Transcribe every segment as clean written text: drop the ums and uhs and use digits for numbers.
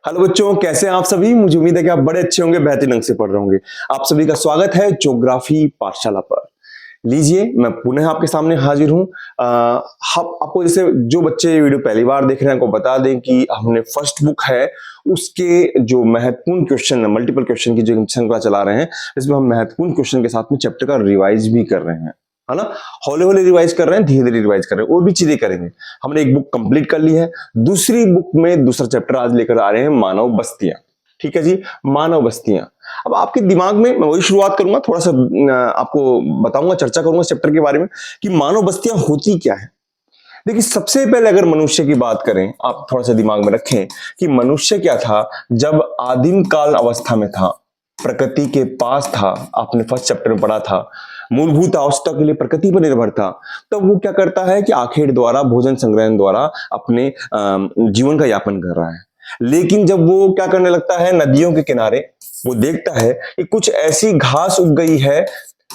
Hello बच्चों, कैसे हैं आप सभी। मुझे उम्मीद है कि आप बड़े अच्छे होंगे, बेहतरीन ढंग से पढ़ रहे होंगे। आप सभी का स्वागत है ज्योग्राफी पाठशाला पर। लीजिए, मैं पुनः आपके सामने हाजिर हूं। हम आपको, जैसे जो बच्चे ये वीडियो पहली बार देख रहे हैं, को बता दें कि हमने फर्स्ट बुक है उसके जो महत्वपूर्ण क्वेश्चन है, मल्टीपल क्वेश्चन की जो श्रृंखला चला रहे हैं, इसमें हम महत्वपूर्ण क्वेश्चन के साथ में चैप्टर का रिवाइज भी कर रहे हैं, है ना। हौले हौले रिवाइज कर रहे हैं, धीरे धीरे रिवाइज कर रहे हैं, और भी चीजें करेंगे। हमने एक बुक कंप्लीट कर ली है, दूसरी बुक में दूसरा चैप्टर आज लेकर आ रहे हैं, मानव बस्तियां। ठीक है जी, मानव बस्तियां। अब आपके दिमाग में मैं वही शुरुआत करूंगा, थोड़ा सा आपको बताऊंगा, चर्चा करूंगा इस चैप्टर के बारे में कि मानव बस्तियां होती क्या है। देखिए, सबसे पहले अगर मनुष्य की बात करें, आप थोड़ा सा दिमाग में रखें कि मनुष्य क्या था जब आदिम काल अवस्था में था, प्रकृति के पास था। आपने फर्स्ट चैप्टर में पढ़ा था, मूलभूत आवश्यकता के लिए प्रकृति पर निर्भर था। तब वो क्या करता है कि आखेट द्वारा, भोजन संग्रहण द्वारा अपने जीवन का यापन कर रहा है। लेकिन जब वो क्या करने लगता है, नदियों के किनारे वो देखता है कि कुछ ऐसी घास उग गई है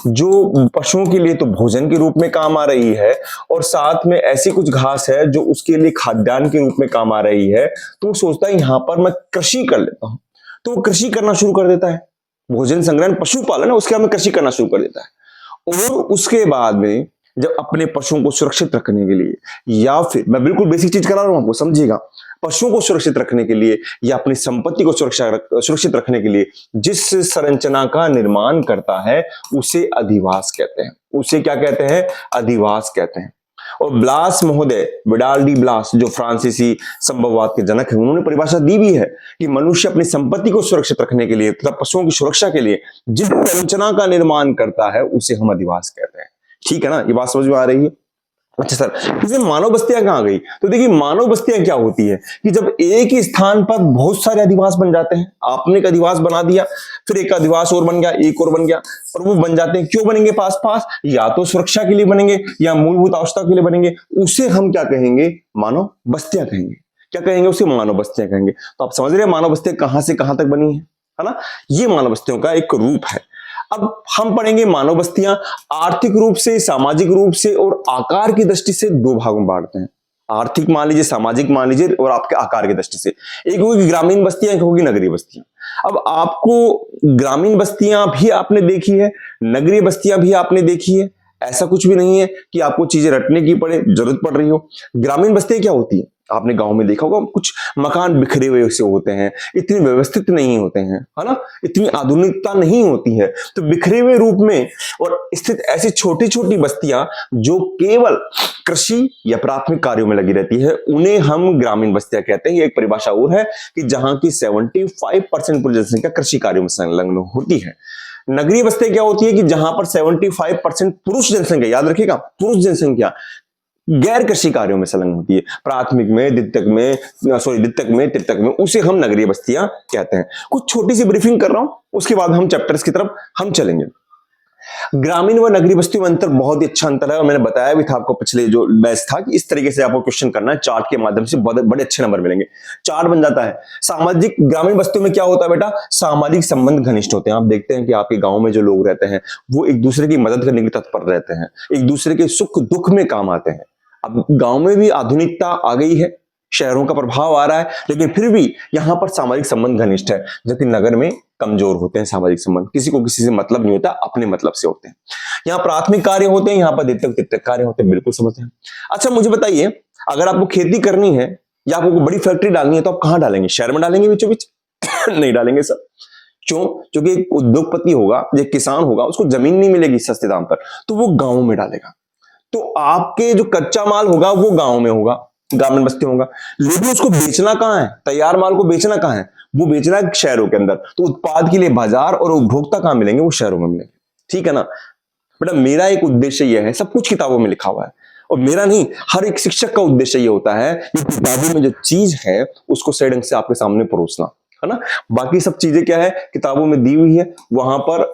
जो पशुओं के लिए तो भोजन के रूप में काम आ रही है, और साथ में ऐसी कुछ घास है जो उसके लिए खाद्यान्न के रूप में काम आ रही है। तो वो सोचता है यहां पर मैं कृषि कर लेता हूं, तो वो कृषि करना शुरू कर देता है। भोजन संग्रहण पशुपालन है, उसके बाद में कृषि करना शुरू कर देता है। और उसके बाद में जब अपने पशुओं को सुरक्षित रखने के लिए, या फिर मैं बिल्कुल बेसिक चीज करा रहा हूं आपको, समझिएगा, पशुओं को सुरक्षित रखने के लिए या अपनी संपत्ति को सुरक्षित रखने के लिए जिस संरचना का निर्माण करता है उसे अधिवास कहते हैं। उसे क्या कहते हैं? अधिवास कहते हैं। और ब्लास महोदय, विडाल डी ब्लास, जो फ्रांसीसी संभववाद के जनक हैं, उन्होंने परिभाषा दी भी है कि मनुष्य अपनी संपत्ति को सुरक्षित रखने के लिए तथा पशुओं की सुरक्षा के लिए जिस संरचना का निर्माण करता है उसे हम अधिवास कहते हैं। ठीक है ना, ये बात समझ में आ रही है? अच्छा सर, इसमें मानव बस्तियां कहां गई? तो देखिए, मानव बस्तियां क्या होती है कि जब एक ही स्थान पर बहुत सारे अधिवास बन जाते हैं। आपने एक अधिवास बना दिया, फिर एक अधिवास और बन गया, एक और बन गया, और वो बन जाते हैं। क्यों बनेंगे पास पास? या तो सुरक्षा के लिए बनेंगे या मूलभूत आवश्यकता के लिए बनेंगे। उसे हम क्या कहेंगे? मानव बस्तियां कहेंगे। क्या कहेंगे? उसे मानव बस्तियां कहेंगे। तो आप समझ रहे हैं मानव बस्तियां कहां से कहां तक बनी है ना। ये मानव बस्तियों का एक रूप है। अब हम पढ़ेंगे मानव बस्तियां आर्थिक रूप से, सामाजिक रूप से और आकार की दृष्टि से दो भागों में बांटते हैं। आर्थिक मान लीजिए, सामाजिक मान लीजिए, और आपके आकार की दृष्टि से। एक होगी ग्रामीण बस्तियां, एक होगी नगरीय बस्तियां। अब आपको ग्रामीण बस्तियां भी आपने देखी है, नगरीय बस्तियां भी आपने देखी है। ऐसा कुछ भी नहीं है कि आपको चीजें रटने की जरूरत पड़ रही हो। ग्रामीण बस्तियां क्या होती है? आपने गांव में देखा होगा, कुछ मकान बिखरे हुए से होते हैं, इतने व्यवस्थित नहीं होते हैं, है ना, इतनी आधुनिकता नहीं होती है। तो बिखरे हुए रूप में और स्थित ऐसी छोटी छोटी बस्तियां जो केवल कृषि या प्राथमिक कार्यों में लगी रहती है, उन्हें हम ग्रामीण बस्तियां कहते हैं। ये एक परिभाषा और है कि जहां की 75% पूरी जनसंख्या कृषि कार्यों में संलग्न होती है। नगरीय बस्तियां क्या होती है कि जहां पर 75% पुरुष जनसंख्या, याद रखिएगा, पुरुष जनसंख्या गैर कृषि कार्यों में संलग्न होती है। प्राथमिक में, द्वितीयक में, तृतीयक में, उसे हम नगरीय बस्तियां कहते हैं। कुछ छोटी सी ब्रीफिंग कर रहा हूं, उसके बाद हम चैप्टर्स की तरफ हम चलेंगे। ग्रामीण व नगरीय बस्तियों में अंतर बहुत ही अच्छा अंतर है, और मैंने बताया भी था आपको पिछले जो बैच था कि इस तरीके से आपको क्वेश्चन करना है, चार्ट के माध्यम से बड़े अच्छे नंबर मिलेंगे। चार्ट बन जाता है। सामाजिक, ग्रामीण बस्तियों में क्या होता है बेटा? सामाजिक संबंध घनिष्ठ होते हैं। आप देखते हैं कि आपके गांव में जो लोग रहते हैं वो एक दूसरे की मदद करने के लिए तत्पर रहते हैं, एक दूसरे के सुख दुख में काम आते हैं। अब गांव में भी आधुनिकता आ गई है, शहरों का प्रभाव आ रहा है, लेकिन फिर भी यहां पर सामाजिक संबंध घनिष्ठ है, जबकि नगर में कमजोर होते हैं सामाजिक संबंध। किसी को किसी से मतलब नहीं होता, अपने मतलब से होते हैं। यहाँ प्राथमिक कार्य होते हैं, यहाँ पर द्वितीयक तृतीयक कार्य होते हैं। बिल्कुल समझते हैं। अच्छा, मुझे बताइए, अगर आपको खेती करनी है या आपको बड़ी फैक्ट्री डालनी है तो आप कहां डालेंगे? शहर में डालेंगे बीचों बीच? नहीं डालेंगे सर। क्यों? क्योंकि एक उद्योगपति होगा, एक किसान होगा, उसको जमीन नहीं मिलेगी सस्ते दाम पर, तो वो गांव में डालेगा। तो आपके जो कच्चा माल होगा वो गांव में होगा, ग्रामीण बस्ती होगा, लेकिन उसको बेचना कहां है? तैयार माल को बेचना कहां है? वो बेचना है शहरों के अंदर। तो उत्पाद के लिए बाजार और उपभोक्ता कहां मिलेंगे? वो शहरों में मिलेंगे। ठीक है ना बेटा, मेरा एक उद्देश्य यह है, सब कुछ किताबों में लिखा हुआ है, और मेरा नहीं, हर एक शिक्षक का उद्देश्य यह होता है कि किताबों में जो चीज है उसको सही ढंग से आपके सामने परोसना, है ना। बाकी सब चीजें क्या है, किताबों में दी हुई है, वहां पर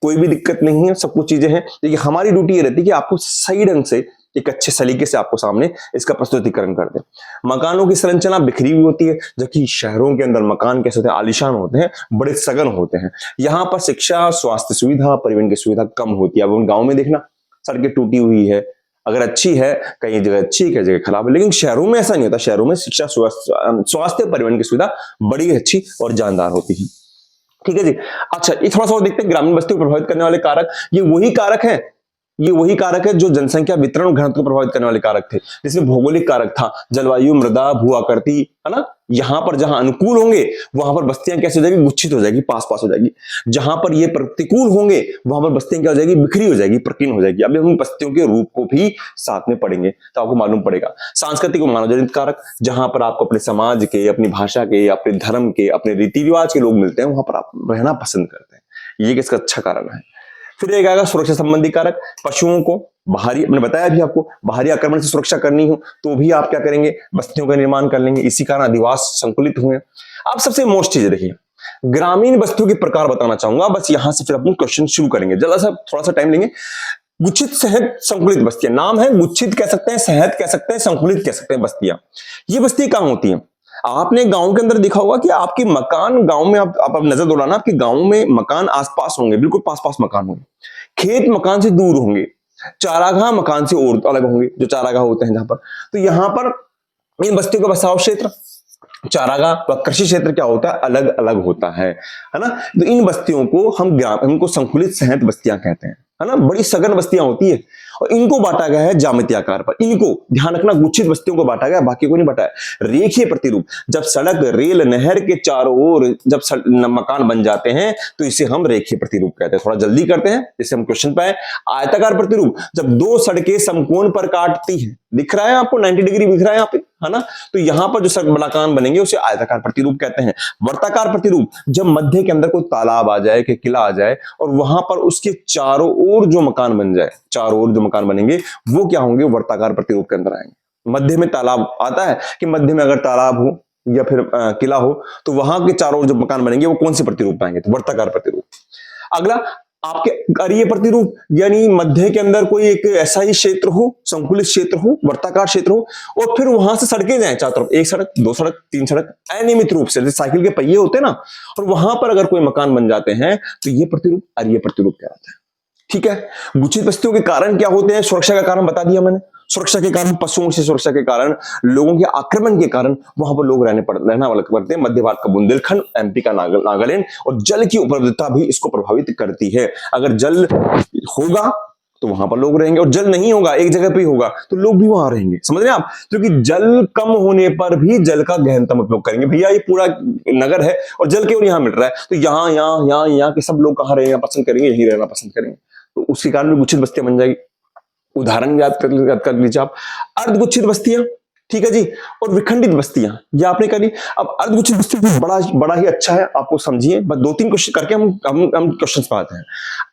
कोई भी दिक्कत नहीं है, सब कुछ चीजें हैं। लेकिन हमारी ड्यूटी ये रहती है कि आपको सही ढंग से, एक अच्छे सलीके से आपको सामने इसका प्रस्तुतिकरण कर दे। मकानों की संरचना बिखरी हुई होती है, जबकि शहरों के अंदर मकान कैसे होते हैं? आलीशान होते हैं, बड़े सघन होते हैं। यहाँ पर शिक्षा, स्वास्थ्य सुविधा, परिवहन की सुविधा कम होती है। अब उन गांव में देखना, सड़कें टूटी हुई है, अगर अच्छी है, कई जगह अच्छी है, कई जगह खराब है, लेकिन शहरों में ऐसा नहीं होता। शहरों में शिक्षा, स्वास्थ्य, परिवहन की सुविधा बड़ी अच्छी और जानदार होती है। ठीक है जी। अच्छा, ये थोड़ा सा और देखते हैं, ग्रामीण बस्ती को प्रभावित करने वाले कारक। ये वही कारक है जो जनसंख्या, वितरण और घनत्व को प्रभावित करने वाले कारक थे। जिसमें भौगोलिक कारक था, जलवायु, मृदा, भू आकृति, है ना। यहां पर जहां अनुकूल होंगे वहां पर बस्तियां कैसे हो जाएगी, गुच्छित हो जाएगी, पास पास हो जाएगी। जहां पर ये प्रतिकूल होंगे वहां पर बस्तियां क्या हो जाएगी, बिखरी हो जाएगी, प्रकीर्ण हो जाएगी। अभी हम बस्तियों के रूप को भी साथ में पढ़ेंगे तो आपको मालूम पड़ेगा। सांस्कृतिक और मानव जनित कारक, जहां पर आपको अपने समाज के, अपनी भाषा के, अपने धर्म के, अपने रीति रिवाज के लोग मिलते हैं, वहां पर आप रहना पसंद करते हैं। ये किसका अच्छा कारण है। फिर एक आएगा सुरक्षा संबंधी कारक। पशुओं को बाहरी, मैंने बताया भी आपको, बाहरी आक्रमण से सुरक्षा करनी हो तो भी आप क्या करेंगे, बस्तियों का निर्माण कर लेंगे। इसी कारण अधिवास संकुलित हुए। अब सबसे मोस्ट चीज देखिए, ग्रामीण बस्तियों के प्रकार बताना चाहूंगा, बस यहां से फिर अपन क्वेश्चन शुरू करेंगे। जरा सा थोड़ा सा टाइम लेंगे। गुच्छित, सहज, संकुलित बस्तियां। नाम है, गुच्छित कह सकते हैं, सहज कह सकते हैं, संकुलित कह सकते हैं बस्तियां। ये बस्तियां कहां होती हैं। आपने गांव के अंदर देखा होगा कि आपके मकान, गांव में आप नजर दौड़ाना, आपके गांव में मकान आसपास होंगे, बिल्कुल पास पास मकान होंगे। खेत मकान से दूर होंगे, चारागाह मकान से और अलग होंगे, जो चारागाह होते हैं जहां पर। तो यहां पर इन बस्तियों का बसाव क्षेत्र, चारागाह व कृषि क्षेत्र क्या होता है, अलग अलग होता है ना। तो इन बस्तियों को हम इनको संकुलित सहज बस्तियां कहते हैं, है ना। बड़ी सघन बस्तियां होती है और इनको बांटा गया है ज्यामितीय आकार पर। इनको ध्यान रखना, गुच्छित बस्तियों को बांटा गया, बाकी को नहीं बांटा है। रेखीय प्रतिरूप, जब सड़क, रेल, नहर के चारों ओर जब मकान बन जाते हैं तो इसे हम रेखीय प्रतिरूप कहते हैं। थोड़ा जल्दी करते हैं जिससे हम क्वेश्चन पे आए। आयताकार प्रतिरूप, जब दो सड़कें समकोण पर काटती हैं, दिख रहा है आपको 90 डिग्री दिख रहा है यहाँ पे, है ना। तो यहां पर जो मकान बनेंगे उसे आयताकार प्रतिरूप कहते हैं। वर्ताकार प्रतिरूप, जब मध्य के अंदर कोई तालाब आ जाए, कि किला आ जाए और वहां पर उसके चारों ओर जो मकान बन जाए, चारों ओर जो मकान बनेंगे वो क्या होंगे, वर्ताकार प्रतिरूप के अंदर आएंगे। मध्य में तालाब आता है कि मध्य में अगर तालाब हो या फिर किला हो तो वहां के चारों ओर जो मकान बनेंगे वो कौन से प्रतिरूप आएंगे, तो वर्ताकार प्रतिरूप। अगला आपके अरीय प्रतिरूप, यानी मध्य के अंदर कोई एक ऐसा ही क्षेत्र हो, संकुलित क्षेत्र हो, वर्ताकार क्षेत्र हो और फिर वहां से सड़कें जाएं चारों तरफ, एक सड़क, दो सड़क, तीन सड़क, अनियमित रूप से, जैसे साइकिल के पहिए होते हैं ना, और वहां पर अगर कोई मकान बन जाते हैं तो ये प्रतिरूप अरीय प्रतिरूप कहलाता है। ठीक है। गुच्छित बस्तियों के कारण क्या होते हैं, सुरक्षा का कारण बता दिया मैंने। सुरक्षा के कारण, पशुओं से सुरक्षा के कारण, लोगों के आक्रमण के कारण वहां पर लोग रहना वाले पड़ते हैं। मध्य भारत का बुंदेलखंड, एमपी का नागालैंड, और जल की उपलब्धता भी इसको प्रभावित करती है। अगर जल होगा तो वहां पर लोग रहेंगे, और जल नहीं होगा, एक जगह पे होगा तो लोग भी वहां रहेंगे। समझ रहे हैं आप, क्योंकि जल कम होने पर भी जल का गहनतम उपयोग करेंगे। भैया ये पूरा नगर है और जल केवल यहाँ मिल रहा है, तो यहाँ के सब लोग कहाँ रहना पसंद करेंगे, यहीं रहना पसंद करेंगे। तो उसके कारण भी गुच्छित बस्तियां बन जाएगी। उदाहरण याद कर लीजिए आप, अर्धगुच्छित बस्तियां, ठीक है जी, और विखंडित बस्तियां, ये आपने करी। अब अर्धगुच्छित बस्तियां बड़ा ही अच्छा है, आपको समझिए, बस 2-3 क्वेश्चन करके हम क्वेश्चन पे आते हैं।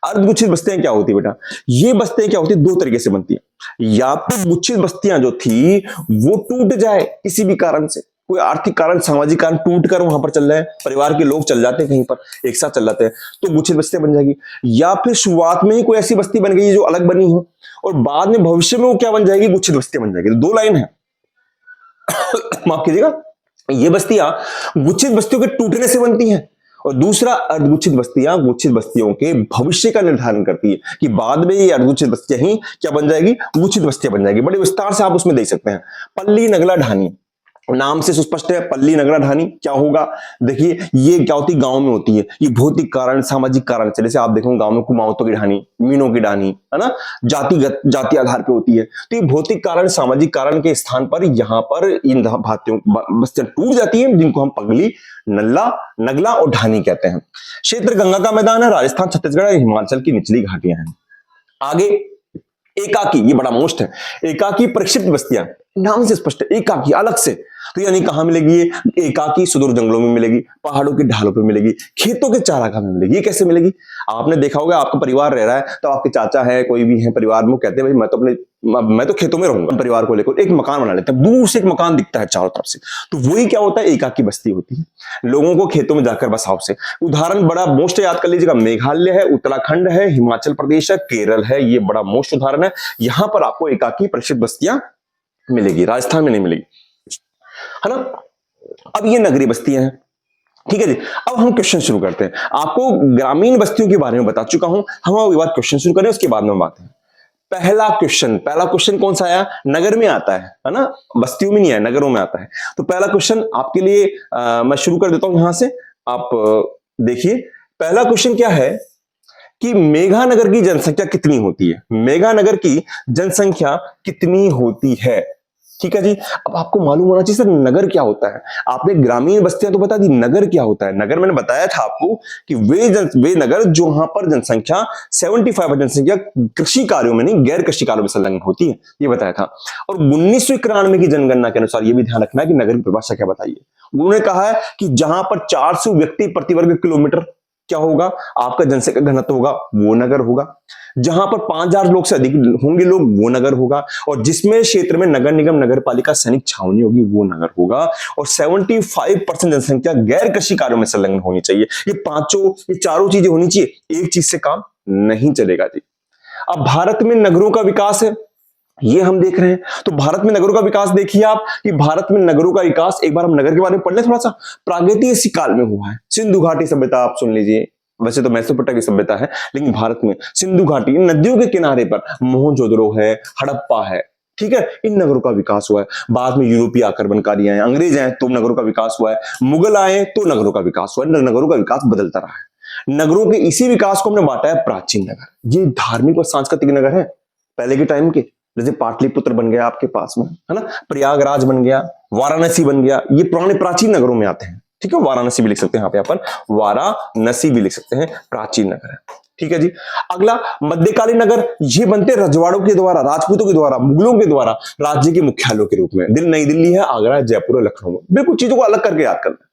अर्धगुच्छित बस्तियां क्या होती है बेटा, ये बस्तियां क्या होती है, 2 तरीके से बनती है। या तो गुच्छित बस्तियां जो थी वो टूट जाए किसी भी कारण से, कोई आर्थिक कारण, सामाजिक कारण, टूट कर वहां पर चल रहे हैं, परिवार के लोग चल जाते हैं कहीं पर, एक साथ चल जाते हैं, तो गुच्छित बस्तियां बन जाएगी। या फिर शुरुआत में ही कोई ऐसी बस्ती बन गई जो अलग बनी हो और बाद में भविष्य में वो क्या बन जाएगी, गुच्छित बस्तियां बन जाएगी। तो 2 लाइन है, माफ कीजिएगा। ये बस्तियां गुच्छित बस्तियों के टूटने से बनती हैं, और दूसरा अर्धगुच्छित बस्तियां गुच्छित बस्तियों के भविष्य का निर्धारण करती है कि बाद में ये अर्धगुच्छित बस्तियां ही क्या बन जाएगी, गुच्छित बस्तियां बन जाएगी। बड़े विस्तार से आप उसमें देख सकते हैं। पल्ली, नगला, ढानी, नाम से सुस्पष्ट है। पल्ली, नगरा, ढानी क्या होगा, देखिए ये क्या होती है, गांव में होती है। ये भौतिक कारण, सामाजिक कारण से, जैसे आप देखोगे गांव में कुमाऊंतों की ढानी, मीणों की ढानी, है ना, जाति आधार पे होती है। तो ये भौतिक कारण, सामाजिक कारण के स्थान पर यहाँ पर इन बस्तियां टूट जाती हैं, जिनको हम पगली, नल्ला, नगला और ढानी कहते हैं। क्षेत्र गंगा का मैदान है, राजस्थान, छत्तीसगढ़, हिमाचल की निचली घाटियां हैं। आगे एकाकी, ये बड़ा मोस्ट है। एकाकी प्रक्षिप्त बस्तियां, नाम से स्पष्ट है, एकाकी अलग से, तो यानी कहां मिलेगी ये, एकाकी सुदूर जंगलों में मिलेगी, पहाड़ों की ढालों पे मिलेगी, खेतों के चारागाह में मिलेगी। ये कैसे मिलेगी, आपने देखा होगा, आपका परिवार रह रहा है तो आपके चाचा है, कोई भी है परिवार में, कहते हैं भाई मैं तो खेतों में रहूंगा, परिवार को लेकर एक मकान बना लेते हैं, दूर से एक मकान दिखता है चारों तरफ से, तो वही क्या होता है, एकाकी बस्ती होती है, लोगों को खेतों में जाकर बसाव से। उदाहरण बड़ा मोस्ट याद कर लीजिएगा, मेघालय है, उत्तराखंड है, हिमाचल प्रदेश है, केरल है, ये बड़ा मोस्ट उदाहरण है। यहां पर आपको एकाकी प्रक्षिप्त बस्तियां मिलेगी, राजस्थान में नहीं मिलेगी, है ना। अब ये नगरीय बस्तियां हैं, ठीक है जी। अब हम क्वेश्चन शुरू करते हैं। आपको ग्रामीण बस्तियों के बारे में बता चुका हूं, हम अब बात क्वेश्चन शुरू करें, उसके बाद में बात है। पहला क्वेश्चन कौन सा आया? नगर में आता है ना, बस्तियों में नहीं आया, नगरों में आता है। तो पहला क्वेश्चन आपके लिए मैं शुरू कर देता हूं यहां से। आप देखिए, पहला क्वेश्चन क्या है कि मेघानगर की जनसंख्या कितनी होती है? मेघानगर की जनसंख्या कितनी होती है? ठीक है जी। अब आपको मालूम होना चाहिए सर नगर क्या होता है। आपने ग्रामीण बस्तियां तो बता दी, नगर क्या होता है? नगर मैंने बताया था आपको कि वे नगर जो वहां पर जनसंख्या 75 जनसंख्या कृषि कार्यों में नहीं, गैर कृषि कार्यों में संलग्न होती है, ये बताया था। और 1991 की जनगणना के अनुसार ये भी ध्यान रखना है कि नगर की परिभाषा क्या बताइए। उन्होंने कहा है कि जहां पर 400 व्यक्ति प्रति वर्ग किलोमीटर क्या होगा आपका जनसंख्या घनत्व होगा, वो नगर होगा। जहां पर 5000 लोग से अधिक होंगे लोग, वो नगर होगा। और जिसमें क्षेत्र में नगर निगम नगर पालिका सैनिक छावनी होगी, वो नगर होगा। और 75% जनसंख्या गैर कृषि कार्यों में संलग्न होनी चाहिए। ये चारों चीजें होनी चाहिए, एक चीज से काम नहीं चलेगा जी। अब भारत में नगरों का विकास है, ये हम देख रहे हैं। तो भारत में नगरों का विकास देखिए आप कि भारत में नगरों का विकास, एक बार हम नगर के बारे में पढ़ लें थोड़ा सा। प्रागैतिहासिक काल में हुआ है। सिंधु घाटी सभ्यता आप सुन लीजिए, वैसे तो मेसोपोटामिया सभ्यता है, लेकिन भारत में सिंधु घाटी, नदियों के किनारे पर मोहनजोदड़ो है, हड़प्पा है, ठीक है, इन नगरों का विकास हुआ है। बाद में यूरोपीय आक्रमणकारी आए, अंग्रेज आए तो नगरों का विकास हुआ है, मुगल आए तो नगरों का विकास हुआ है। नगरों का विकास बदलता रहा है। नगरों के इसी विकास को हमने बांटा है प्राचीन नगर। ये धार्मिक और सांस्कृतिक नगर है पहले के टाइम के, जैसे पाटलिपुत्र बन गया आपके पास में, है ना, प्रयागराज बन गया, वाराणसी बन गया, ये पुराने प्राचीन नगरों में आते हैं। ठीक है, वाराणसी भी लिख सकते हैं यहाँ पे अपन, वाराणसी भी लिख सकते हैं, प्राचीन नगर है। ठीक है जी। अगला मध्यकालीन नगर, ये बनते रजवाड़ों के द्वारा, राजपूतों के द्वारा, मुगलों के द्वारा राज्य के मुख्यालयों के रूप में। नई दिल्ली है, आगरा, जयपुर, लखनऊ, बिल्कुल चीजों को अलग करके याद करना।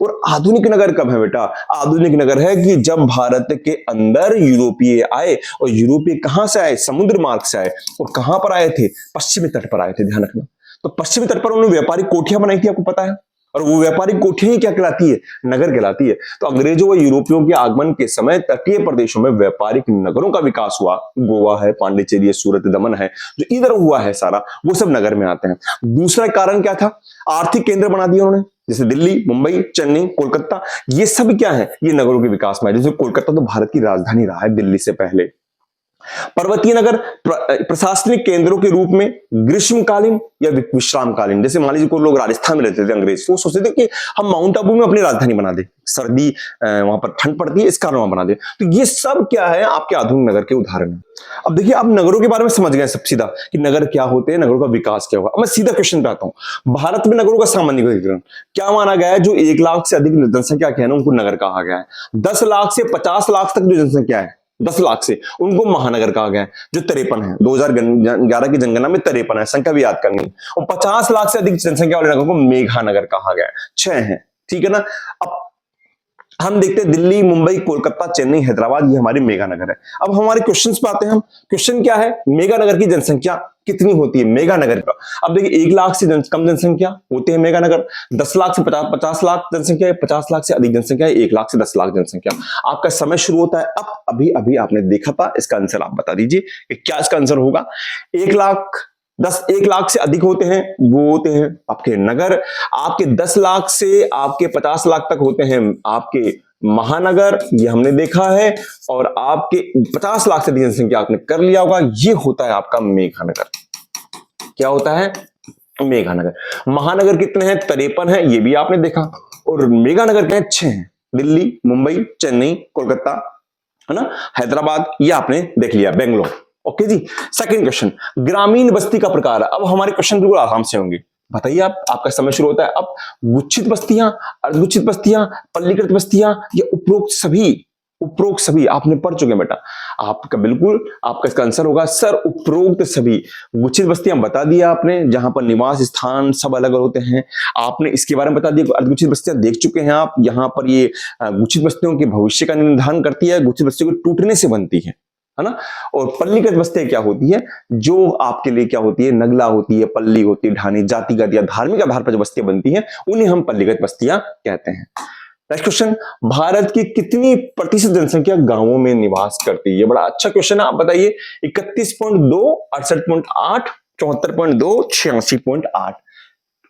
और आधुनिक नगर कब है बेटा? आधुनिक नगर है कि जब भारत के अंदर यूरोपीय आए, और यूरोपीय कहां से आए? समुद्र मार्ग से आए। और कहां पर आए थे? पश्चिमी तट पर आए थे, ध्यान रखना। तो पश्चिमी तट पर उन्होंने व्यापारिक कोठियां बनाई थी, आपको पता है। और वो व्यापारिक कोठियां ही क्या कहलाती है? नगर कहलाती है। तो अंग्रेजों व यूरोपियों के आगमन के समय तटीय प्रदेशों में व्यापारिक नगरों का विकास हुआ। गोवा है, पांडिचेरी है, सूरत, दमन है, जो इधर हुआ है सारा, वो सब नगर में आते हैं। दूसरा कारण क्या था? आर्थिक केंद्र बना दिया उन्होंने, जैसे दिल्ली, मुंबई, चेन्नई, कोलकाता, ये सब क्या है? ये नगरों के विकास में है। जैसे कोलकाता तो भारत की राजधानी रहा है दिल्ली से पहले। पर्वतीय नगर प्रशासनिक केंद्रों के रूप में ग्रीष्मकालीन या विश्रामकालीन, जैसे मान लीजिए कोई लोग राजस्थान में रहते थे अंग्रेज, तो वो सोचते थे कि हम माउंट आबू में अपनी राजधानी बना दे, सर्दी वहां पर ठंड पड़ती है, इस कारण वहां बना दे। तो ये सब क्या है? आपके आधुनिक नगर के उदाहरण है। अब देखिए, आप नगरों के बारे में समझ गए सब सीधा कि नगर क्या होते हैं, नगरों का विकास क्या होगा। अब मैं सीधा क्वेश्चन पे आता हूं। भारत में नगरों का सामान्य वर्गीकरण क्या माना गया है? जो 1 लाख से अधिक जनसंख्या क्या है ना, उनको नगर कहा गया है। 10 लाख से 50 लाख तक जो जनसंख्या है, 10 लाख से, उनको महानगर कहा गया है, जो 53 है। 2011 की जनगणना में 53 है, संख्या भी याद करनी है। और 50 लाख से अधिक जनसंख्या वाले नगर को मेघानगर कहा गया है, 6 है। ठीक है ना। अब हम देखते हैं दिल्ली, मुंबई, कोलकाता, चेन्नई, हैदराबाद, ये हमारे मेगा नगर है। अब हमारे क्वेश्चंस पे आते हैं हम। क्वेश्चन क्या है? मेगा नगर की जनसंख्या कितनी होती है? मेगा नगर का, अब देखिए 1 लाख से कम जनसंख्या होते हैं मेगा नगर, 10 लाख से 50 लाख जनसंख्या है, 50 लाख से अधिक जनसंख्या है, 1 लाख से 10 लाख जनसंख्या। आपका समय शुरू होता है अब। अभी अभी आपने देखा था, इसका आंसर आप बता दीजिए कि क्या इसका आंसर होगा। 1 लाख से अधिक होते हैं, वो होते हैं आपके नगर। आपके 10 लाख से आपके 50 लाख तक होते हैं आपके महानगर, ये हमने देखा है। और आपके 50 लाख से अधिक जनसंख्या आपने कर लिया होगा, ये होता है आपका मेघानगर। क्या होता है? मेघानगर। महानगर कितने हैं? 53 है, ये भी आपने देखा। और मेघानगर क्या है? 6 हैं। दिल्ली, मुंबई, चेन्नई, कोलकाता, है ना, हैदराबाद, ये आपने देख लिया, बेंगलोर। ओके जी। सेकंड क्वेश्चन, ग्रामीण बस्ती का प्रकार। अब हमारे क्वेश्चन बिल्कुल आराम से होंगे। बताइए आप, आपका समय शुरू होता है अब। गुच्छित बस्तियां, अर्धगुच्छित बस्तियां, पल्लीकृत बस्तियां, या उपरोक्त सभी आपने पढ़ चुके हैं बेटा। आपका बिल्कुल, आपका इसका आंसर होगा सर उपरोक्त सभी। गुच्छित बस्तियां बता दिया आपने, जहां पर निवास स्थान सब अलग अलग होते हैं, आपने इसके बारे में बता दिया। अर्धगुच्छित बस्तियां देख चुके हैं आप। यहां पर ये गुच्छित बस्तियों के भविष्य का निर्धारण करती है, गुच्छित बस्तियों के टूटने से बनती है ना। और पल्लीकृत बस्तियां क्या होती है? जो आपके लिए क्या होती है? नगला होती है, पल्ली होती है, ढानी, जातिगत या धार्मिक आधार पर जो बस्तियां बनती हैं, उन्हें हम पल्लीकृत बस्तियां कहते हैं। नेक्स्ट क्वेश्चन, भारत की कितनी प्रतिशत जनसंख्या गांवों में निवास करती है? ये बड़ा अच्छा क्वेश्चन है, आप बताइए। 31.2, 68.8, 74.2, 86.8,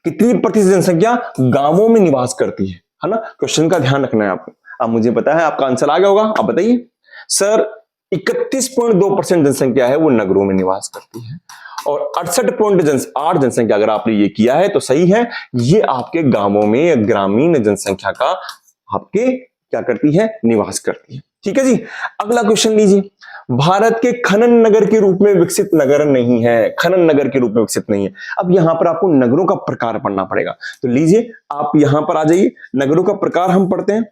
कितनी प्रतिशत जनसंख्या गांवों में निवास करती है ना। क्वेश्चन का ध्यान रखना है आपको। अब मुझे पता है आपका आंसर आ गया होगा, आप बताइए। सर 31.2% जनसंख्या है वो नगरों में निवास करती है, और 68.8 जनसंख्या, अगर आपने ये किया है तो सही है, ये आपके गांवों में या ग्रामीण जनसंख्या का आपके क्या करती है, निवास करती है। ठीक है जी। अगला क्वेश्चन लीजिए। भारत के खनन नगर के रूप में विकसित नगर नहीं है, खनन नगर के रूप में विकसित नहीं है। अब यहां पर आपको नगरों का प्रकार पढ़ना पड़ेगा, तो लीजिए आप यहां पर आ जाइए। नगरों का प्रकार हम पढ़ते हैं,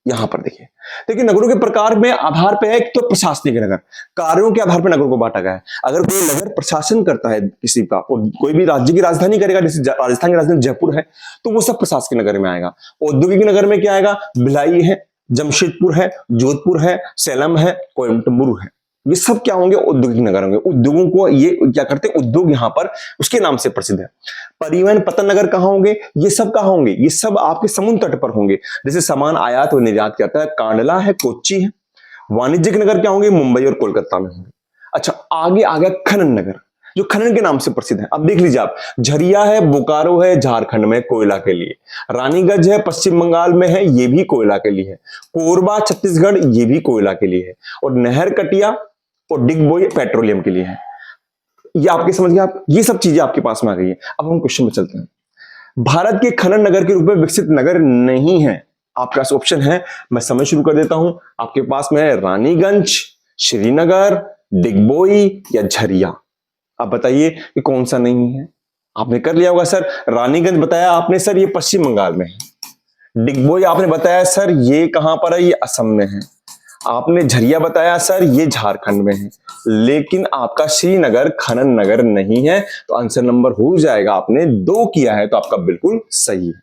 यहां पर देखिए। देखिए नगरों के प्रकार में आधार पे है, एक तो प्रशासनिक नगर, कार्यों के आधार पर नगरों को बांटा गया है। अगर कोई नगर प्रशासन करता है किसी का, और कोई भी राज्य की राजधानी करेगा, जैसे राजस्थान की राजधानी जयपुर है, तो वो सब प्रशासनिक नगर में आएगा। औद्योगिक नगर में क्या आएगा, भिलाई है, जमशेदपुर है, जोधपुर है, सेलम है, कोयम्बटूर है, ये सब क्या होंगे, औद्योगिक नगर होंगे। उद्योगों को ये क्या करते हैं, उद्योग यहां पर उसके नाम से प्रसिद्ध है। परिवहन पतन नगर कहां होंगे, ये सब कहां होंगे, ये सब आपके समुद्र तट पर होंगे, जैसे सामान आयात व निर्यात करता है, कांडला है, कोच्चि है। वाणिज्यिक नगर क्या होंगे, मुंबई और कोलकाता में होंगे। अच्छा, आगे आ गया खनन नगर, जो खनन के नाम से प्रसिद्ध है। अब देख लीजिए आप, झरिया है, बोकारो है, झारखंड में कोयला के लिए। रानीगंज है, पश्चिम बंगाल में है, ये भी कोयला के लिए है। कोरबा छत्तीसगढ़, ये भी कोयला के लिए है। और नहर कटिया और डिगबोई पेट्रोलियम के लिए है। ये आपके समझ गए आप, ये सब चीजें आपके पास में आ गई है। अब हम क्वेश्चन में चलते हैं। भारत के खनन नगर के रूप में विकसित नगर नहीं है, आपके पास ऑप्शन है, मैं समय शुरू कर देता हूं। आपके पास में है रानीगंज, श्रीनगर, डिगबोई या झरिया। अब बताइए कि कौन सा नहीं है। आपने कर लिया होगा सर, रानीगंज बताया आपने सर, ये पश्चिम बंगाल में है। डिगबोई आपने बताया सर, ये कहां पर है, ये असम में है। आपने झरिया बताया सर, ये झारखंड में है। लेकिन आपका श्रीनगर खनन नगर नहीं है, तो आंसर नंबर हो जाएगा, आपने 2 किया है, तो आपका बिल्कुल सही है।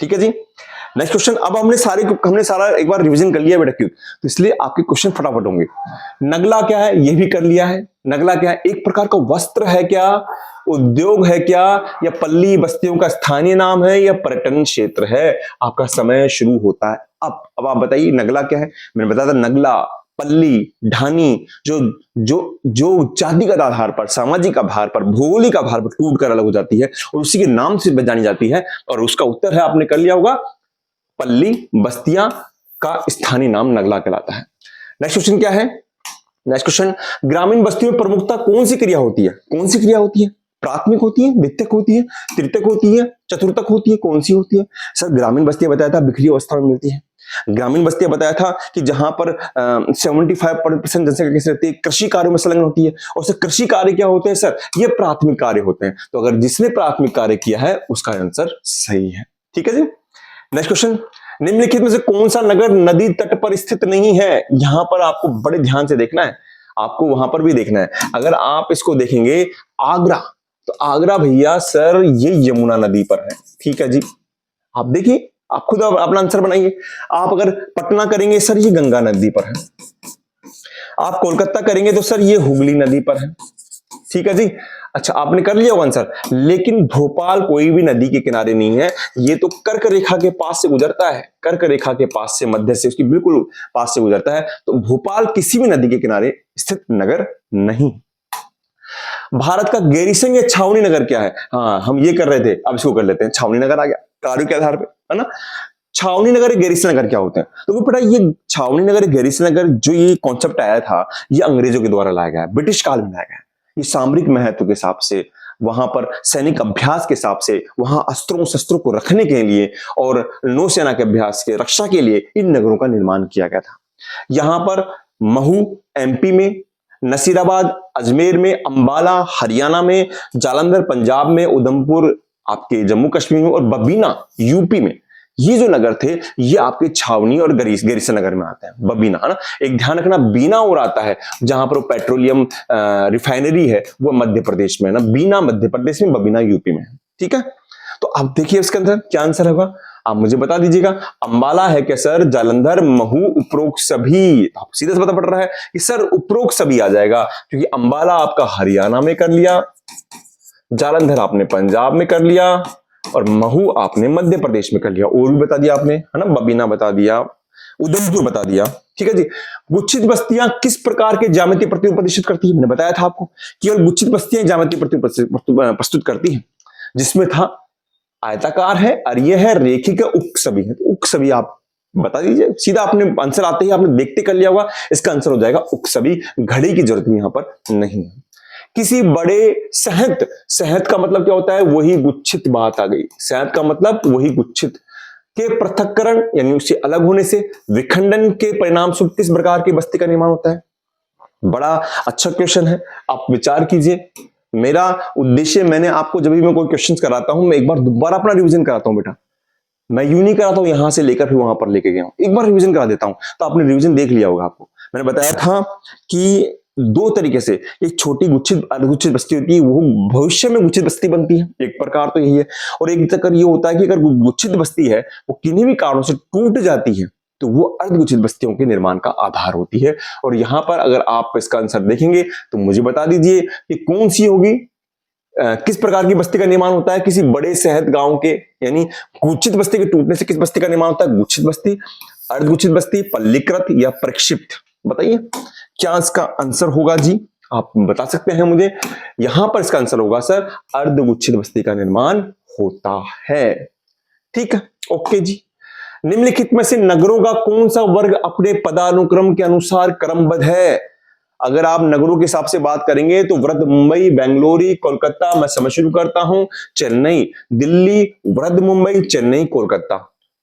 ठीक है जी। Next question. अब हमने सारा एक बार रिवीजन कर लिया बेटा, क्यों, तो इसलिए आपके क्वेश्चन फटाफट होंगे। नगला क्या है, ये भी कर लिया है। नगला क्या है, एक प्रकार का वस्त्र है क्या, उद्योग है क्या, या पल्ली बस्तियों का स्थानीय नाम है, या पर्यटन क्षेत्र है। आपका समय शुरू होता है अब आप बताइए नगला क्या है। मैंने बताया था, नगला, पल्ली, ढानी, जो जो जो जातिगत आधार पर, सामाजिक आधार पर, भौगोलिक आधार पर टूट कर अलग हो जाती है और उसी के नाम से जानी जाती है, और उसका उत्तर है, आपने कर लिया होगा, पल्ली बस्तियां का स्थानीय नाम नगला कहलाता है। नेक्स्ट क्वेश्चन क्या है, नेक्स्ट क्वेश्चन, ग्रामीण बस्तियों में प्रमुखता कौन सी क्रिया होती है, कौन सी क्रिया होती है, प्राथमिक होती है, द्वितीयक होती है, तृतीयक होती है, चतुर्थक होती है, कौन सी होती है। सर ग्रामीण बस्तियां बताया था बिखरी अवस्था में मिलती है। ग्रामीण बस्तियां बताया था कि जहां पर 75% जनसंख्या कैसे रहती है, कृषि कार्यों में संलग्न होती है। और सर कृषि कार्य क्या होते हैं सर, ये प्राथमिक कार्य होते हैं। तो अगर जिसने प्राथमिक कार्य किया है उसका आंसर सही है। ठीक है जी। नेक्स्ट क्वेश्चन, निम्नलिखित में से कौन सा नगर नदी तट पर स्थित नहीं है। यहां पर आपको बड़े ध्यान से देखना है, आपको वहां पर भी देखना है। अगर आप इसको देखेंगे, आगरा, तो आगरा भैया सर ये यमुना नदी पर है। ठीक है जी, आप देखिए, आप खुद अपना आंसर बनाइए। आप अगर पटना करेंगे सर, ये गंगा नदी पर है। आप कोलकाता करेंगे तो सर ये हुगली नदी पर है। ठीक है जी। अच्छा, आपने कर लिया होगा आंसर, लेकिन भोपाल कोई भी नदी के किनारे नहीं है, ये तो कर्क रेखा के पास से गुजरता है, कर्क रेखा के पास से, मध्य से, उसकी बिल्कुल पास से गुजरता है। तो भोपाल किसी भी नदी के किनारे स्थित नगर नहीं। भारत का गैरीसन या छावनी नगर क्या है। हाँ, हम ये कर रहे थे, अब इसको कर लेते हैं। छावनी नगर आ गया कार्यों के आधार पर, है ना। छावनी नगर, गैरीसन नगर क्या होते हैं, तो वो पता, ये छावनी नगर, गैरीसन नगर, जो ये कॉन्सेप्ट आया था, ये अंग्रेजों के द्वारा लाया गया, ब्रिटिश काल में लाया गया। ये सामरिक महत्व के हिसाब से, वहां पर सैनिक अभ्यास के हिसाब से, वहां अस्त्रों शस्त्रों को रखने के लिए और नौसेना के अभ्यास के रक्षा के लिए इन नगरों का निर्माण किया गया था। यहां पर महू एमपी में, नसीराबाद अजमेर में, अंबाला हरियाणा में, जालंधर पंजाब में, उधमपुर आपके जम्मू कश्मीर में, और बबीना यूपी में, ये जो नगर थे ये आपके छावनी और गैरीसन नगर में आते हैं। बबीना, है ना, एक ध्यान रखना, बीना और आता है जहां पर पेट्रोलियम रिफाइनरी है, वो मध्य प्रदेश में है ना, बीना मध्य प्रदेश में, बबीना यूपी में है। ठीक है, तो अब देखिए इसके अंदर क्या आंसर होगा, आप मुझे बता दीजिएगा। अंबाला है क्या सर, जालंधर, महू, उपरोक्त सभी। आप सीधे से पता पड़ रहा है कि सर उपरोक्त सभी आ जाएगा, क्योंकि अंबाला आपका हरियाणा में कर लिया, जालंधर आपने पंजाब में कर लिया, और महू आपने मध्य प्रदेश में कर लिया। और भी बता दिया आपने, है ना, बबीना बता दिया, उधमपुर बता दिया। ठीक है जी। गुच्छित बस्तियां किस प्रकार के ज्यामितीय प्रतिरूप प्रदर्शित करती है, मैंने बताया था आपको, केवल गुच्छित बस्तियां ज्यामितीय प्रतिरूप प्रस्तुत करती हैं, जिसमें था आयताकार है, अरीय है, रेखिक है, उक्त सभी है। तो उक्त सभी आप बता दीजिए, सीधा आपने आंसर आते ही आपने देखते कर लिया होगा, इसका आंसर हो जाएगा उकसवी। घड़ी की जरूरत भी यहां पर नहीं है। किसी बड़े शहद, शहद का मतलब क्या होता है, वही गुच्छित, बात आ गई, शहद का मतलब वही गुच्छित, के पृथक्करण यानी उससे अलग होने से, विखंडन के परिणाम स्वरूप किस प्रकार की बस्ती का निर्माण होता है। बड़ा अच्छा क्वेश्चन है, आप विचार कीजिए। मेरा उद्देश्य, मैंने आपको जब भी मैं कोई क्वेश्चन कराता हूं, मैं एक बार दोबारा अपना रिवीजन कराता हूं बेटा। मैं यूं नहीं कराता हूं यहां से लेकर फिर वहां पर लेके गया हूं, एक बार रिवीजन करा देता हूं, तो आपने रिवीजन देख लिया होगा। आपको मैंने बताया था कि दो तरीके से एक छोटी गुच्छित अर्धगुच्छित बस्ती होती है, वो भविष्य में गुच्छित बस्ती बनती है, एक प्रकार तो यही है। और एक चक्कर ये होता है कि अगर गुच्छित बस्ती है वो किन्हीं भी कारणों से टूट जाती है तो वो अर्धगुच्छित बस्तियों के निर्माण का आधार होती है। और यहां पर अगर आप इसका आंसर देखेंगे तो मुझे बता दीजिए कि कौन सी होगी, किस प्रकार की बस्ती का निर्माण होता है किसी बड़े शहद गांव के, यानी गुच्छित बस्ती के टूटने से किस बस्ती का निर्माण होता है, गुच्छित बस्ती, अर्धगुच्छित बस्ती, पल्लीकृत या प्रक्षिप्त। बताइए क्या इसका आंसर होगा जी, आप बता सकते हैं मुझे। यहां पर इसका आंसर होगा सर, अर्धगुच्छित बस्ती का निर्माण होता है। ठीक है, ओके जी। निम्नलिखित में से नगरों का कौन सा वर्ग अपने पदानुक्रम के अनुसार क्रमबद्ध है। अगर आप नगरों के हिसाब से बात करेंगे तो वृद्ध मुंबई, बेंगलोरी, कोलकाता, मैं समझ शुरू करता हूं, चेन्नई, दिल्ली, वृद्ध मुंबई, चेन्नई, कोलकाता,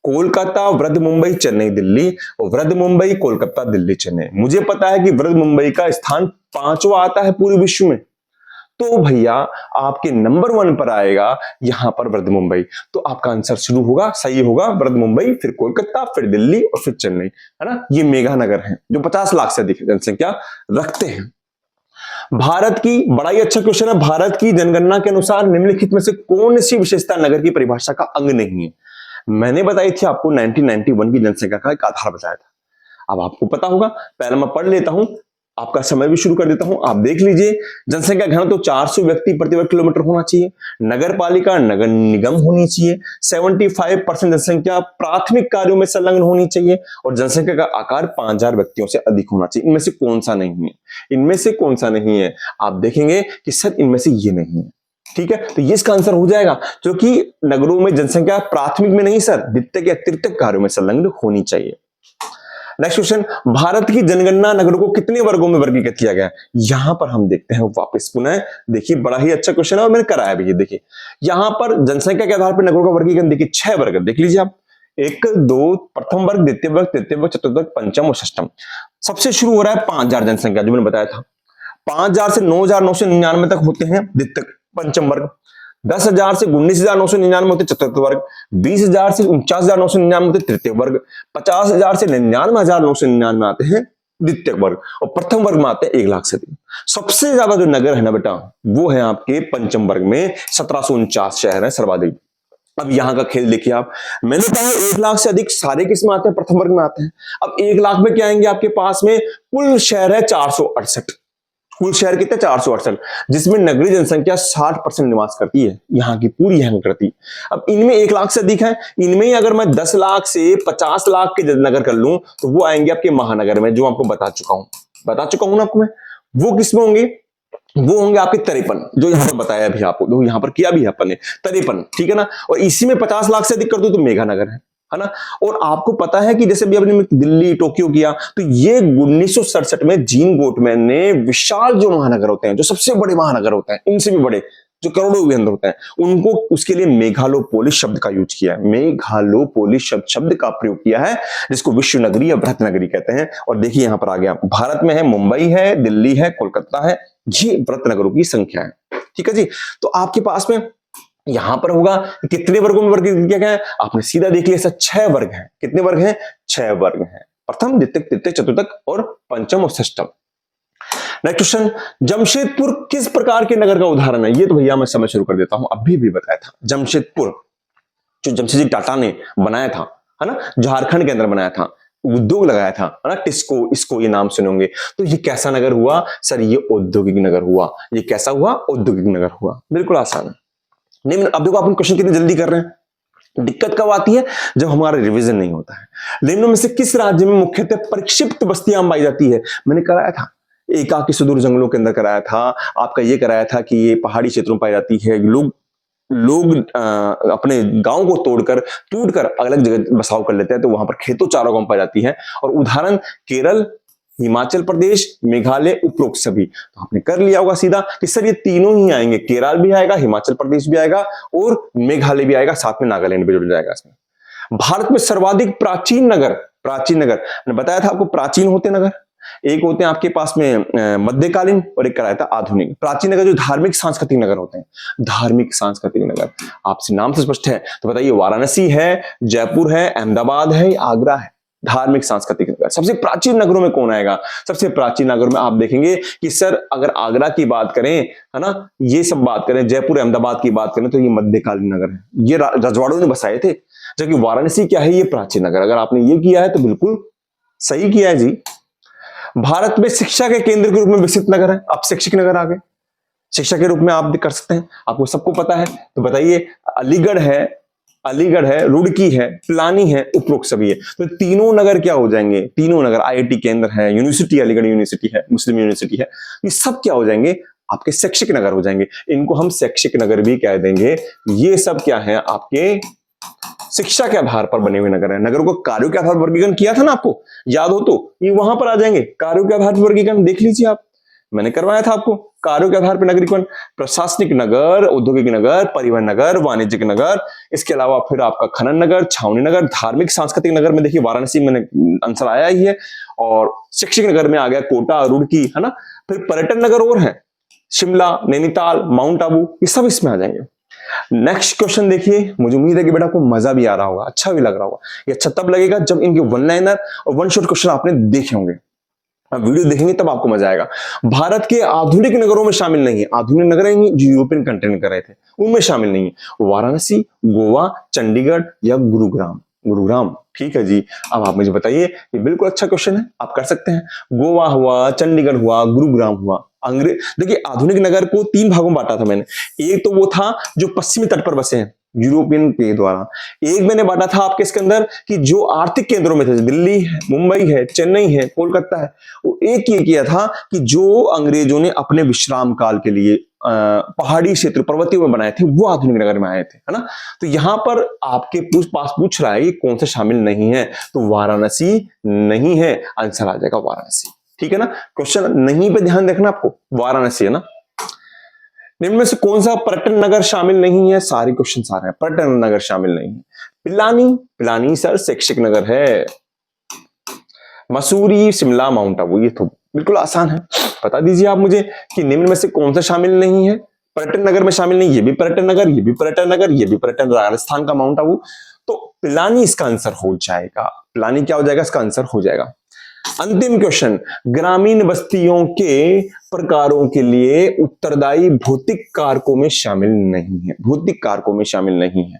कोलकाता, वृद्ध मुंबई, चेन्नई, दिल्ली, वृद्ध मुंबई, कोलकाता, दिल्ली, चेन्नई। मुझे पता है कि वृद्ध मुंबई का स्थान 5वां आता है पूरे विश्व में, तो भैया आपके नंबर 1 पर आएगा यहां पर वृद्ध मुंबई। तो आपका आंसर शुरू होगा, सही होगा, वृद्ध मुंबई, फिर कोलकाता, फिर दिल्ली और फिर चेन्नई, है ना। ये मेगा नगर हैं जो 50 लाख से अधिक जनसंख्या रखते हैं। भारत की, बड़ा ही अच्छा क्वेश्चन है, भारत की जनगणना के अनुसार निम्नलिखित में से कौन सी विशेषता नगर की परिभाषा का अंग नहीं है। मैंने बताई थी आपको 1991 की जनसंख्या का एक आधार बताया था। अब आपको पता होगा, पहले मैं पढ़ लेता हूं, आपका समय भी शुरू कर देता हूं। आप देख लीजिए, जनसंख्या घनत्व तो 400 व्यक्ति प्रति वर्ग किलोमीटर होना चाहिए, नगर पालिका नगर निगम होनी चाहिए, 75% जनसंख्या प्राथमिक कार्यों में संलग्न होनी चाहिए और जनसंख्या का आकार 5000 व्यक्तियों से अधिक होना चाहिए। इनमें से कौन सा नहीं है, इनमें से कौन सा नहीं है। आप देखेंगे कि सर इनमें से ये नहीं है, ठीक है, तो ये इसका आंसर हो जाएगा, क्योंकि नगरों में जनसंख्या प्राथमिक में नहीं सर, द्वितीयक या तृतीयक कार्यों में संलग्न होनी चाहिए। नेक्स्ट क्वेश्चन, भारत की जनगणना नगरों को कितने वर्गों में वर्गीकृत किया गया। यहां पर हम देखते हैं वापस पुनः, देखिए बड़ा ही अच्छा क्वेश्चन है और मैंने कराया भी। ये देखिए यहां पर जनसंख्या के आधार पर नगरों का वर्गीकरण देखिए 6 वर्ग देख लीजिए आप, 1 2 प्रथम वर्ग, द्वितीय वर्ग, तृतीय वर्ग, चतुर्थ वर्ग, पंचम और षष्ठम। सबसे शुरू हो रहा है 5000 जनसंख्या, जो मैंने बताया था 5000 से 9999 तक होते हैं द्वितीय पंचम वर्ग, 10,000 से 19,999 होते चतुर्थ वर्ग, 20,000 से 49,999 होते तृतीय वर्ग, 50,000 से 99,999 आते हैं द्वितीय वर्ग और प्रथम वर्ग में आते हैं 1 लाख से अधिक। सबसे ज्यादा जो नगर है ना बेटा, वो है आपके पंचम वर्ग में, 1749 शहर है सर्वाधिक। अब यहां का खेल देखिए आप, मैंने कहा 1 लाख से अधिक सारे किस में आते हैं, प्रथम वर्ग में आते हैं। अब 1 लाख में क्या आएंगे आपके पास में, कुल शहर है 468, कुल शहर कितने 468, जिसमें नगरीय जनसंख्या 60% निवास करती है, यहाँ की पूरी यहाँ करती। अब इनमें 1 लाख से अधिक है, इनमें ही अगर मैं 10 लाख से 50 लाख के नगर कर लूं तो वो आएंगे आपके महानगर में, जो आपको बता चुका हूं ना आपको मैं। वो किसमें होंगे, वो होंगे आपके 53, जो यहां पर बताया भी आपको, जो यहां पर किया भी अपन ने 53, ठीक है ना। और इसी में 50 लाख से अधिक कर दो तो मेगा नगर है ना। और आपको पता है कि जैसे भी आपने दिल्ली टोक्यो किया, तो ये 1967 में जीन गोटमैन ने विशाल जो महानगर होते हैं, जो सबसे बड़े महानगर होते हैं, इनसे भी बड़े जो करोड़ों के अंदर होते हैं, उनको उसके लिए मेघालोपोलिस शब्द का यूज किया है, मेघालोपोलिस शब्द का प्रयोग किया है, जिसको विश्व नगरी या बृहत नगरी कहते हैं। और देखिए यहां पर आ गया, भारत में है मुंबई है, दिल्ली है, कोलकाता है, ये बृहत नगरों की संख्या है, ठीक है जी। तो आपके पास में यहां पर होगा कितने वर्गों में वर्गीकृत किया गया है, आपने सीधा देख लिया, 6 वर्ग हैं। कितने वर्ग हैं, 6 वर्ग हैं, प्रथम, द्वितीय, तृतीय, चतुर्थ और पंचम और षष्ठम। नेक्स्ट क्वेश्चन, जमशेदपुर किस प्रकार के नगर का उदाहरण है। ये तो भैया मैं समय शुरू कर देता हूं, अभी भी बताया था, जमशेदपुर जो जमशेदजी टाटा ने बनाया था, है ना, झारखंड के अंदर बनाया था, उद्योग लगाया था, है ना, टिस्को, इसको ये नाम सुने होंगे। तो ये कैसा नगर हुआ सर, ये औद्योगिक नगर हुआ। ये कैसा हुआ, औद्योगिक नगर हुआ, बिल्कुल आसान है। नहीं, अब देखो आप क्वेश्चन कितनी जल्दी कर रहे हैं। दिक्कत कब आती है, जब हमारा रिवीजन नहीं होता है। निम्न में से किस राज्य में मुख्यतः परिक्षिप्त बस्तियां पाई जाती है। मैंने कराया था, एकाकी सुदूर जंगलों के अंदर कराया था, आपका ये कराया था कि ये पहाड़ी क्षेत्रों में पाई जाती है, लोग लोग अपने गांव को तोड़कर टूटकर अलग जगह बसाव कर लेते हैं, तो वहां पर खेतों चारों गांव पाई जाती है। और उदाहरण केरल, हिमाचल प्रदेश, मेघालय, उपरोक्त सभी। तो आपने कर लिया होगा सीधा कि सर ये तीनों ही आएंगे, केरल भी आएगा, हिमाचल प्रदेश भी आएगा और मेघालय भी आएगा, साथ में नागालैंड भी जुड़ जाएगा इसमें। भारत में सर्वाधिक प्राचीन नगर, मैंने बताया था आपको प्राचीन होते नगर, एक होते हैं आपके पास में मध्यकालीन और एक कराया था आधुनिक। प्राचीन नगर जो धार्मिक सांस्कृतिक नगर होते हैं, धार्मिक सांस्कृतिक नगर, आपसे नाम से स्पष्ट है। तो बताइए वाराणसी है, जयपुर है, अहमदाबाद है, आगरा है। धार्मिक सांस्कृतिक नगर सबसे प्राचीन नगरों में कौन आएगा? सबसे प्राचीन नगरों में आप देखेंगे कि सर अगर आगरा की बात करें, है ना, ये सब बात करें, जयपुर अहमदाबाद की बात करें, तो ये मध्यकालीन नगर है, ये रजवाड़ों ने बसाए थे। जबकि वाराणसी क्या है? ये प्राचीन नगर। अगर आपने ये किया है तो बिल्कुल सही किया है जी। भारत में शिक्षा के केंद्र के रूप में विकसित नगर है, अब शैक्षिक नगर आ गए, शिक्षा के रूप में आप कर सकते हैं, आपको सबको पता है। तो बताइए अलीगढ़ है, रुड़की है, पिलानी है, उपरोक्त सभी है। तो तीनों नगर क्या हो जाएंगे? तीनों नगर IIT केंद्र है, यूनिवर्सिटी अलीगढ़ यूनिवर्सिटी है, मुस्लिम यूनिवर्सिटी है, ये सब क्या हो जाएंगे? आपके शैक्षिक नगर हो जाएंगे। इनको हम शैक्षिक नगर भी कह देंगे। ये सब क्या है? आपके शिक्षा के आधार पर बने हुए नगर है। नगरों को कार्यों के आधार पर वर्गीकरण किया था ना, आपको याद हो तो ये वहां पर आ जाएंगे। कार्यों के आधार पर वर्गीकरण देख लीजिए आप, मैंने करवाया था आपको। कार्यों के आधार पर नगरीकरण, प्रशासनिक नगर, औद्योगिक नगर, परिवहन नगर, वाणिज्यिक नगर, इसके अलावा फिर आपका खनन नगर, छावनी नगर, धार्मिक सांस्कृतिक नगर में देखिए वाराणसी में आंसर आया ही है। और शैक्षिक नगर में आ गया कोटा, रुड़की, है ना। फिर पर्यटन नगर और है, शिमला, नैनीताल, माउंट आबू, ये सब इसमें आ जाएंगे। नेक्स्ट क्वेश्चन देखिए, मुझे उम्मीद है कि बेटा आपको मजा भी आ रहा होगा, अच्छा भी लग रहा होगा। ये अच्छा तब लगेगा जब इनके वन लाइनर और वन शॉट क्वेश्चन आपने देखे होंगे। अब वीडियो देखेंगे तब आपको मजा आएगा। भारत के आधुनिक नगरों में शामिल नहीं है, आधुनिक नगर हैं जो यूरोपियन कंट्री ने करे थे, उनमें शामिल नहीं है वाराणसी, गोवा, चंडीगढ़ या गुरुग्राम। ठीक है जी। अब आप मुझे बताइए, ये बिल्कुल अच्छा क्वेश्चन है, आप कर सकते हैं। गोवा हुआ, चंडीगढ़ हुआ, गुरुग्राम हुआ। देखिए आधुनिक नगर को 3 भागों में बांटा था मैंने। एक तो वो था जो पश्चिमी तट पर बसे हैं यूरोपियन के द्वारा। एक मैंने बांटा था आपके इसके अंदर कि जो आर्थिक केंद्रों में थे, दिल्ली है, मुंबई है, चेन्नई है, कोलकाता है। वो एक ये किया था कि जो अंग्रेजों ने अपने विश्राम काल के लिए पहाड़ी क्षेत्र पर्वतीय में बनाए थे, वो आधुनिक नगर में आए थे, है ना। तो यहां पर आपके पास पूछ रहा है ये कौन से शामिल नहीं है, तो वाराणसी नहीं है, आंसर आ जाएगा वाराणसी। ठीक है ना, क्वेश्चन नहीं पे ध्यान रखना आपको, वाराणसी है ना। निम्न में से कौन सा पर्यटन नगर शामिल नहीं है? सारे क्वेश्चन आ रहे हैं, पर्यटन नगर शामिल नहीं है। पिलानी सर शैक्षिक नगर है। मसूरी, शिमला, माउंट आबू, ये तो बिल्कुल आसान है। बता दीजिए आप मुझे कि निम्न में से कौन सा शामिल नहीं है? पर्यटन नगर में शामिल नहीं, ये भी पर्यटन नगर, ये भी पर्यटन नगर, ये भी पर्यटन, राजस्थान का माउंट आबू। तो पिलानी इसका आंसर हो जाएगा। पिलानी क्या हो जाएगा? इसका आंसर हो जाएगा। अंतिम क्वेश्चन, ग्रामीण बस्तियों के प्रकारों के लिए उत्तरदायी भौतिक कारकों में शामिल नहीं है, भौतिक कारकों में शामिल नहीं है।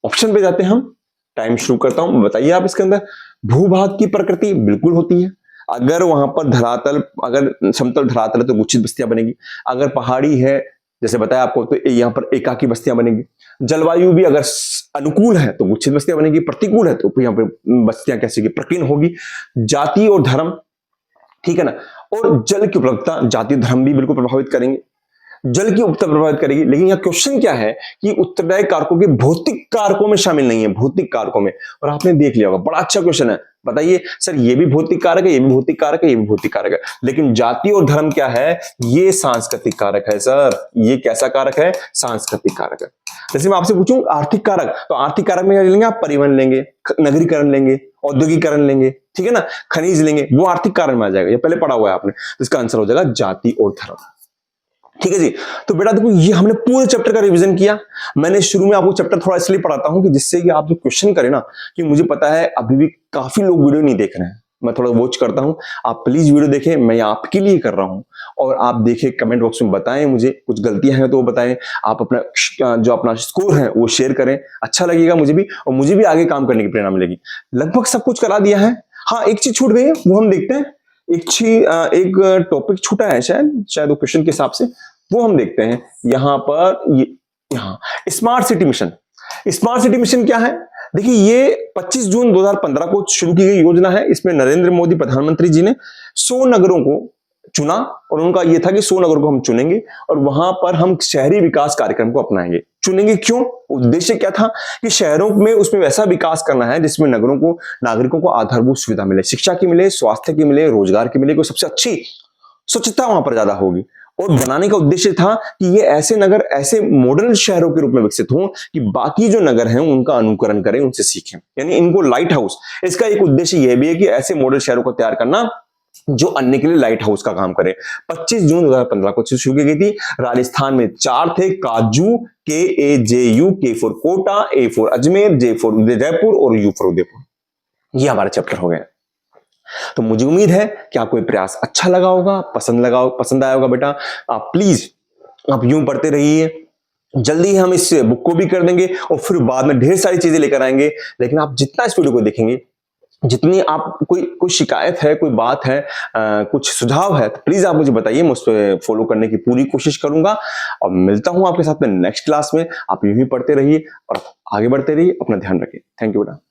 ऑप्शन पे जाते हैं हम, टाइम शुरू करता हूं, बताइए आप इसके अंदर। भूभाग की प्रकृति बिल्कुल होती है, अगर वहां पर धरातल, अगर समतल धरातल है तो गुच्छित बस्तियां बनेगी। अगर पहाड़ी है जैसे बताया आपको तो यहाँ पर एकाकी बस्तियां बनेगी। जलवायु भी अगर अनुकूल है तो गुच्छित बस्तियां बनेगी, प्रतिकूल है तो यहाँ पे बस्तियां कैसी की प्रकीर्ण होगी। जाति और धर्म, ठीक है ना, और जल की उपलब्धता, जाति धर्म भी बिल्कुल प्रभावित करेंगे, जल की उपलब्धता प्रभावित करेगी। लेकिन यह क्वेश्चन क्या है कि उत्तरदायी कारकों के भौतिक कारकों में शामिल नहीं है, भौतिक कारकों में। और आपने देख लिया होगा, बड़ा अच्छा क्वेश्चन है। बताइए सर ये भी भौतिक कारक है, ये भी भौतिक कारक है, ये भी भौतिक कारक है, लेकिन जाति और धर्म क्या है? ये सांस्कृतिक कारक है सर। ये कैसा कारक है? सांस्कृतिक कारक है। जैसे मैं आपसे पूछूं आर्थिक कारक, तो आर्थिक कारक में क्या लेंगे आप? परिवहन लेंगे, नगरीकरण लेंगे, औद्योगिकरण लेंगे, ठीक है ना, खनिज लेंगे, वो आर्थिक कारण में आ जाएगा। ये पहले पढ़ा हुआ है आपने, तो इसका आंसर हो जाएगा जाति और धर्म। ठीक है जी। तो बेटा देखो, ये हमने पूरे चैप्टर का रिवीजन किया। मैंने शुरू में आपको चैप्टर थोड़ा इसलिए पढ़ाता हूं कि जिससे कि आप जो क्वेश्चन करें ना, कि मुझे पता है अभी भी काफी लोग वीडियो नहीं देख रहे हैं, मैं थोड़ा वॉच करता हूं। आप प्लीज वीडियो देखें, मैं आपके लिए कर रहा हूं। और आप देखें, कमेंट बॉक्स में बताएं मुझे, कुछ गलतियां हैं तो वो बताएं। आप अपना जो अपना स्कोर है वो शेयर करें, अच्छा लगेगा मुझे भी, और मुझे भी आगे काम करने की प्रेरणा मिलेगी। लगभग सब कुछ करा दिया है। हाँ, एक चीज छूट गई है, वो हम देखते हैं। एक टॉपिक छूटा है शायद वो क्वेश्चन के हिसाब से, वो हम देखते हैं। यहां पर यहाँ smart city mission. Smart city mission क्या है? देखिए, ये 25 जून 2015 को शुरू की गई योजना है। इसमें नरेंद्र मोदी प्रधानमंत्री जी ने 100 नगरों को चुना, और उनका यह था कि 100 नगरों को हम चुनेंगे और वहां पर हम शहरी विकास कार्यक्रम को अपनाएंगे। चुनेंगे क्यों, उद्देश्य क्या था कि शहरों में उसमें वैसा विकास करना है जिसमें नगरों को नागरिकों को आधारभूत सुविधा मिले, शिक्षा की मिले, स्वास्थ्य की मिले, रोजगार की मिले, कोई सबसे अच्छी स्वच्छता वहां पर ज्यादा होगी। और बनाने का उद्देश्य था कि ये ऐसे नगर ऐसे मॉडर्न शहरों के रूप में विकसित हों कि बाकी जो नगर हैं उनका अनुकरण करें, उनसे सीखें, यानी इनको लाइट हाउस। इसका एक उद्देश्य यह भी है कि ऐसे मॉडल शहरों को तैयार करना जो अन्य के लिए लाइट हाउस का काम करे। 25 जून 2015 को शुरू की गई थी। राजस्थान में 4 थे, काजू, KAJU, K for Kota, A for Ajmer, J for Jaipur और U फॉर उदयपुर। ये हमारा चैप्टर हो गया। तो मुझे उम्मीद है कि आपको ये प्रयास अच्छा लगा होगा, पसंद आया होगा। बेटा आप प्लीज आप यूं पढ़ते रहिए, जल्दी हम इस बुक को भी कर देंगे और फिर बाद में ढेर सारी चीजें लेकर आएंगे। लेकिन आप जितना इस वीडियो को देखेंगे, जितनी आप कोई शिकायत है, कोई बात है, कुछ सुझाव है, तो प्लीज आप मुझे बताइए, मैं उस पर फॉलो करने की पूरी कोशिश करूंगा। और मिलता हूं आपके साथ में नेक्स्ट क्लास में। आप यूं ही पढ़ते रहिए और आगे बढ़ते रहिए। अपना ध्यान रखिए। थैंक यू बेटा।